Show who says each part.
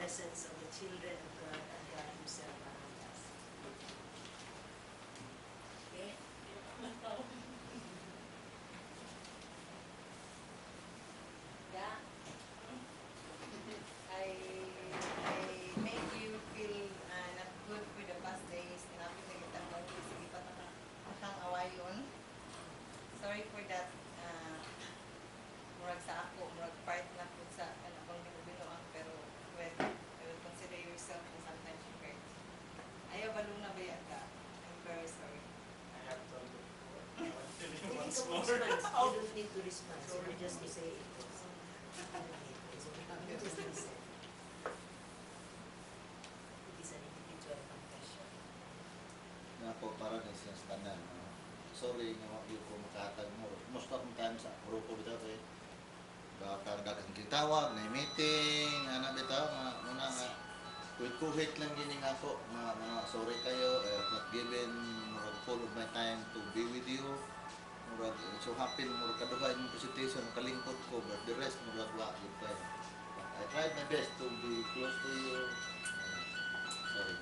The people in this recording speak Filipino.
Speaker 1: presence of the children of God and God Himself around us. Okay? Yeah. I make you feel not good for the past days. Tinapit na kita mo. Sige pa nakang awayon. Sorry for that. Murag sa ako, murag part na po sa akong binubinuang, pero well, I will consider yourself and sometimes you hurt. Ayaw balong na ba yan ka? I'm very sorry.
Speaker 2: I have told you before. I want to
Speaker 1: You
Speaker 2: tell you
Speaker 1: need
Speaker 2: once
Speaker 1: to
Speaker 2: more.
Speaker 1: respond. You don't need to respond. So
Speaker 2: Sorry.
Speaker 1: you just to say it. So you just listen. It is an individual confession.
Speaker 3: Na po para na siya sa tanan. Sorry nga wag ko makatag mo. Most of the time sa grupo bitaw kay baka daghang kitawag na meeting ana bitaw muna nga kuhit lang gini nga po mga sorry kayo not given murag full of my time to be with you. Murag so happy murag kaduha yung presentation kalingkot ko but the rest murag wa gyud kay. I tried my best to be close to you. Sorry.